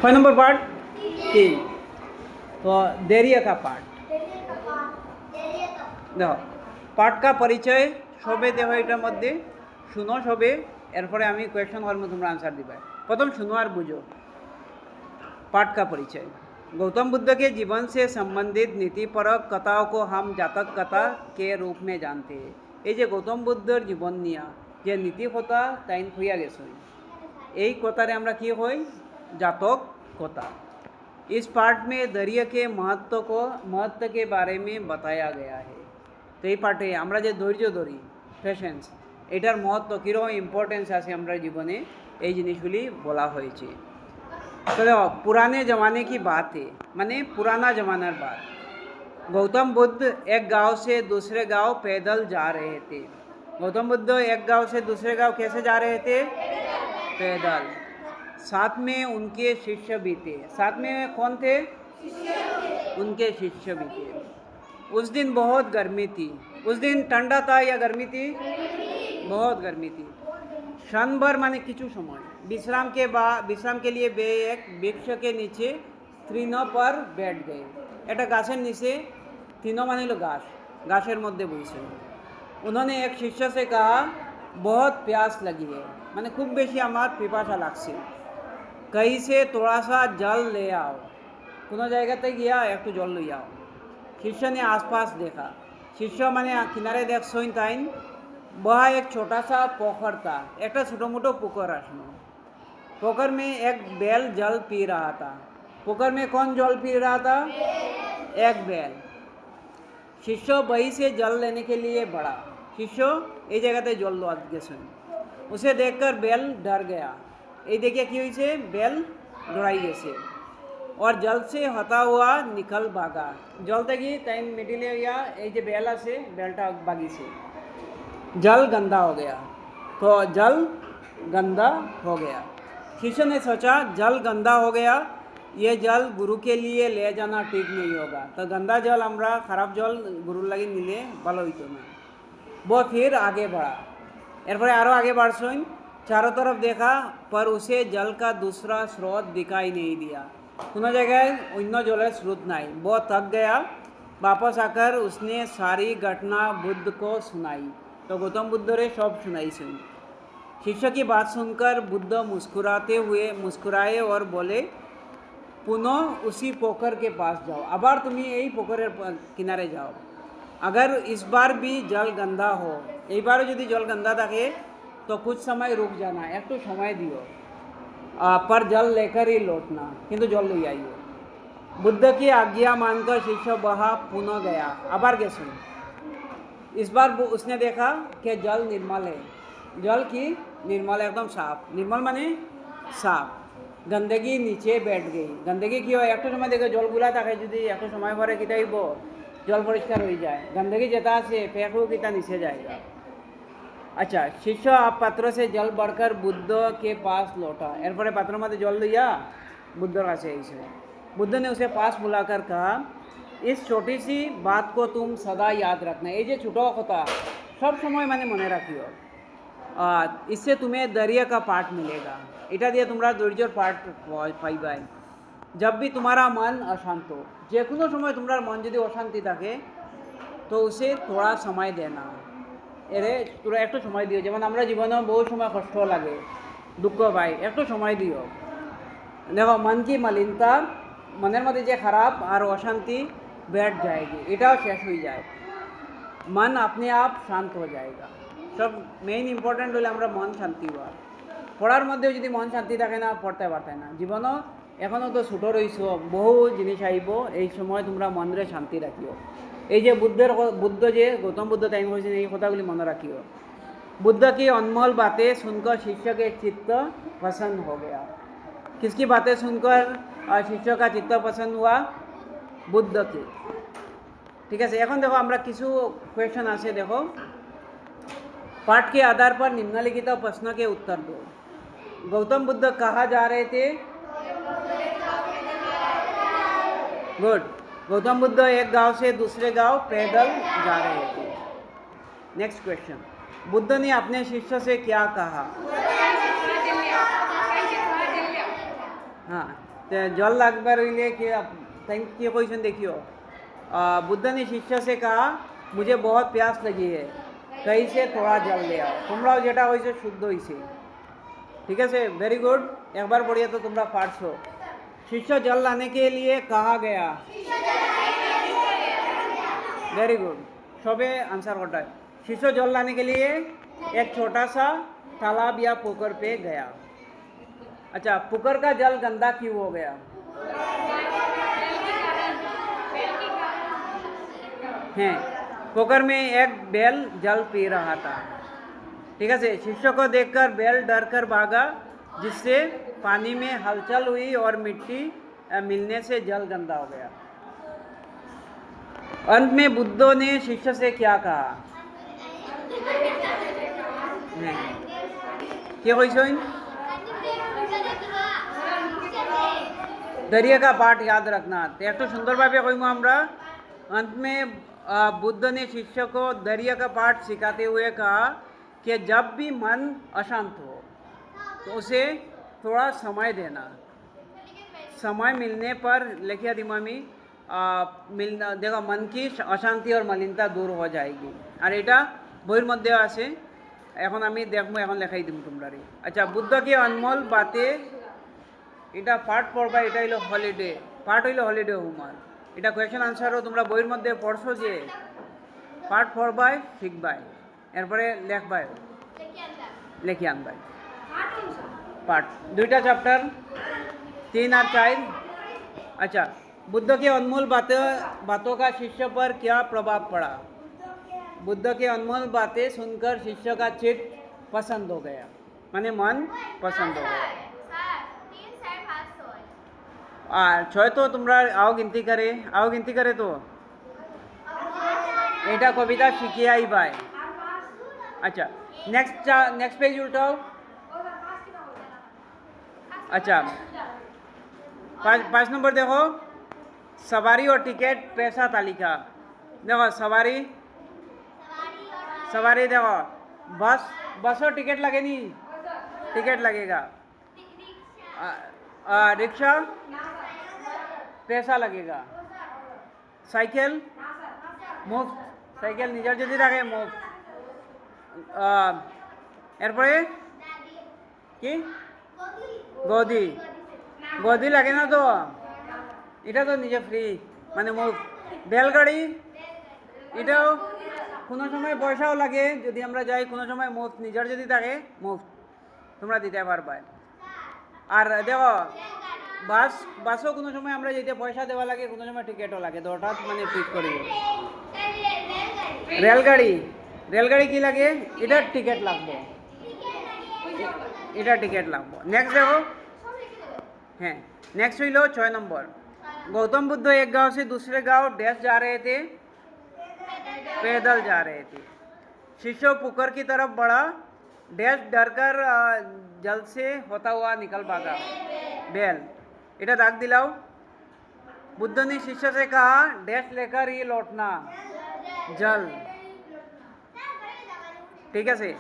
6 number part 3। तो धैर्य का पार्ट देखो पार्ट का परिचय सबे देखो एटार मध्य शुनो सबे एरपरे आमी क्वेश्चन करब तुम्हारा आंसर दिबा। प्रथम शुनो और बुझो पाठ का परिचय। गौतम बुद्ध के जीवन से संबंधित नीतिपरक कथाओं को हम जातक कथा के रूप में जानते हैं। ये जो गौतम बुद्धर जीवन निया जे नीति कथा ताइन खुया गेছে এই কথারে আমরা কি হই जातक कथा। इस पाठ में धैर्य के महत्व के बारे में बताया गया है। तो ये पाठे আমরা যে ধৈর্য ধরি পেশেন্স এটার महत्व কীরকম ইম্পর্টেন্স আছে আমরা জীবনে এই জিনিসগুলি বলা হয়েছে। तो पुराने ज़माने की बात है माने पुराना ज़मानार बात। गौतम बुद्ध एक गांव से दूसरे गांव पैदल जा रहे थे। गौतम बुद्ध एक गांव से दूसरे गांव कैसे जा रहे थे? पैदल। साथ में उनके शिष्य भी थे। साथ में कौन थे? उनके शिष्य भी थे। उस दिन बहुत गर्मी थी। उस दिन ठंडा था या गर्मी थी? बहुत गर्मी थी। क्षण भर माने किचु समय विश्राम के लिए वे एक वृक्ष के नीचे तृण पर बैठ गए। एक गाछर नीचे तीनों माने लो गाछर मध्य बसे। उन्होंने एक शिष्य से कहा बहुत प्यास लगी है माने खूब बेशी आमार पिपासा लागছে कहीं से थोड़ा सा जल ले आओ। कोनो जायगाते गया एक जल लई आओ। शिष्य ने आसपास देखा। शिष्य माने किनारे देखछोन ताइन वहाँ एक छोटा सा पोखर था। एक छोटो मोटो पुकुर आसनो। पोखर में एक बैल जल पी रहा था। पोखर में कौन जल पी रहा था? एक बैल। शिष्य वही से जल लेने के लिए बढ़ा। शिष्य ये जगह पे जल लो गेছেন। उसे देखकर बैल डर गया। ये देखिए कि हुई से बैल डराई गेছে और जल से हता हुआ निकल भागा। जल थेके ताई मिडिले या ये जो बैल आछे बैलटा भागिছে। जल गंदा हो गया। तो जल गंदा हो गया। शिष्य ने सोचा जल गंदा हो गया ये जल गुरु के लिए ले जाना ठीक नहीं होगा। तो गंदा जल हमरा खराब जल गुरु लगे निले भालो हईतो ना। वो फिर आगे बढ़ा। एरपरे आरो आगे बढ़छन। चारों तरफ देखा पर उसे जल का दूसरा स्रोत दिखाई नहीं दिया। कोनो जगह अन्य जलेर स्रोत नहीं। वो थक गया। वापस आकर उसने सारी घटना बुद्ध को सुनाई। तो गौतम बुद्ध रे सब सुनाई सुन। शिष्य की बात सुनकर बुद्ध मुस्कुराए और बोले पुनः उसी पोखर के पास जाओ। आबार तुम्हें यही पोखर किनारे जाओ। अगर इस बार भी जल गंदा हो एक बार यदि जल गंदा थाके तो कुछ समय रुक जाना एक तो समय दियो पर जल लेकर ही लौटना किंतु जल ले आइयो। बुद्ध की आज्ञा मानकर शिष्य वहाँ पुनः गया। आबार गेছেন। इस बार उसने देखा कि जल निर्मल है। जल की निर्मल एकदम साफ। निर्मल माने साफ। गंदगी नीचे बैठ गई। गंदगी क्यों एक तो समय देखो जलगुला थाके यदि एक तो समय परे कि जल परिष्कार हो जाए गंदगी जेता आछे फेंको किता नीचे जाएगा। अच्छा शिष्य आप पात्र से जल भरकर बुद्ध के पास लौटा। एरपरे पात्र में जल लिया बुद्ध काछे एसे। बुद्ध ने उसे पास बुलाकर कहा इस छोटी सी बात को तुम सदा याद रखना। ये जो छोटा कथा सब समय माने मने रखियो। इससे तुम्हें धैर्य का पाठ मिलेगा। इटा दिए तुम्हारा धैर्यर पाठ पाइबाई। जब भी तुम्हारा मन अशांत हो जेकोनो समय तुम्हारा मन यदि अशांति थाके तो उसे थोड़ा समय देना। एरे তোরা একটু সময় দিও। যেমন আমরা জীবনে বহু সময় কষ্ট লাগে দুঃখ পাই একটু সময় দিও। দেখো मन की मलिनता মনের মধ্যে যে খারাপ আর অশান্তি बैठ जाएगी এটাও শেষ হয়ে যায়। मन अपने आप शांत हो जाएगा। सब मेन इम्पोर्टेंट হলে আমরা मन शांति হওয়া। পড়ার মধ্যেও যদি মন শান্তি থাকে না পড়তে পারতে না। জীবনও এখনও তো ছোটো রইছো বহু জিনিস আইব এই সময় তোমরা মনরে শান্তি রাখিও। এই যে बुद्ध जे गौतम बुद्ध टाइम हो कथागुली मन रखियो। बुद्ध की अनमोल बातें सुनकर शिष्य के चित्त प्रसन्न हो गया। किसकी बातें सुनकर शिष्य का चित्त प्रसन्न हुआ? बुद्ध की। ठीक है এখন देखो আমরা কিছু क्वेश्चन আছে देखो पाठ के आधार पर निम्नलिखित प्रश्न के उत्तर दो। गौतम बुद्ध कहाँ जा रहे थे? गुड। गौतम बुद्ध एक गांव से दूसरे गांव पैदल जा रहे थे। नेक्स्ट क्वेश्चन बुद्ध ने अपने शिष्य से क्या कहा? हाँ जल लागबार हইলে कि কি কইছেন দেখিও बुद्ध ने शिष्य से कहा मुझे बहुत प्यास लगी है कहीं से थोड़ा जल ले आओ তোমরাও যেটা হইছে শুদ্ধ হইছে ठीक है से वेरी गुड एक बार पढ़िए तो तुमरा पार्ट्स हो शिष्य जल लाने के लिए कहा गया वेरी गुड सबे आंसर करता है शिष्य जल लाने के लिए एक छोटा सा तालाब या पोखर पे गया अच्छा पोखर का जल गंदा क्यों हो गया हैं पोखर में एक बैल जल पी रहा था ठीक है से शिष्य को देखकर बैल डर कर भागा जिससे पानी में हलचल हुई और मिट्टी मिलने से जल गंदा हो गया अंत में बुद्ध ने शिष्य से क्या कहा क्या क्वेश्चन दरिया का पाठ याद रखना एक तो सुंदर भावे कहिमु हमरा अंत में बुद्ध ने शिष्य को दरिया का पाठ सिखाते हुए कहा कि जब भी मन अशांत हो तो उसे थोड़ा समय देना समय मिलने पर लेखिया दिमामी मिलना देखो मन की अशांति और मलिनता दूर हो जाएगी और এটা বইয়ের মধ্যে আছে এখন আমি দেখবো এখন লেখাই দিব তোমরা আচ্ছা বুদ্ধ কি অনমোল বাতে এটা পার্ট পড়বা এটা হলো হলিডে পার্ট হইলো হলিডে হোমওয়ার্ক এটা কোয়েশ্চন আনসারও তোমরা বইয়ের মধ্যে পড়ছো যে পার্ট পড়বাই শিখবাই এরপরে লেখবাই লিখে আনবাই पार्ट दुईटा चैप्टर 3 और 4 अच्छा बुद्ध के अनमोल बातों का शिष्य पर क्या प्रभाव पड़ा बुद्ध के अनमोल बातें सुनकर शिष्य का चित्त पसंद हो गया माने मन पसंद हो गया छय तो तुम्हारा आओ गिनती करे तो एटा कविता शिखिए आई बाय अच्छा नेक्स्ट पेज उल्टाओ अच्छा 5 नंबर देखो सवारी और टिकट पैसा तालिका देखो सवारी देखो बस और टिकट लगे नहीं टिकट लगेगा रिक्शा पैसा लगेगा साइकिल मुफ्त साइकिल निजार যদি থাকে মুফট এরপরে কি গদি লাগে না তো এটা তো নিজে ফ্রি মানে মুফট বেলগাড়ি এটাও কোনো সময় পয়সাও লাগে যদি আমরা যাই কোনো সময় মুফট নিজার যদি থাকে মুফট তোমরা দিতে পারবে আর দেখো বাসও কোনো সময় আমরা যেতে পয়সা দেওয়া লাগে কোনো সময় টিকিটও লাগে তো হঠাৎ মানে পিক করিব রেলগাড়ি কি লাগে এটা টিকিট লাগবে नेक्स्ट देखो हैं नेक्स्ट हुई लो 6 नंबर गौतम बुद्ध एक गांव से दूसरे गांव डैश जा रहे थे पैदल जा रहे थे शिष्य पुकर की तरफ बढ़ा डैश डरकर जल से होता हुआ निकल भागा बैल इटा दाग दिलाओ बुद्ध ने शिष्य से कहा डैश लेकर ही लौटना जल ठीक है से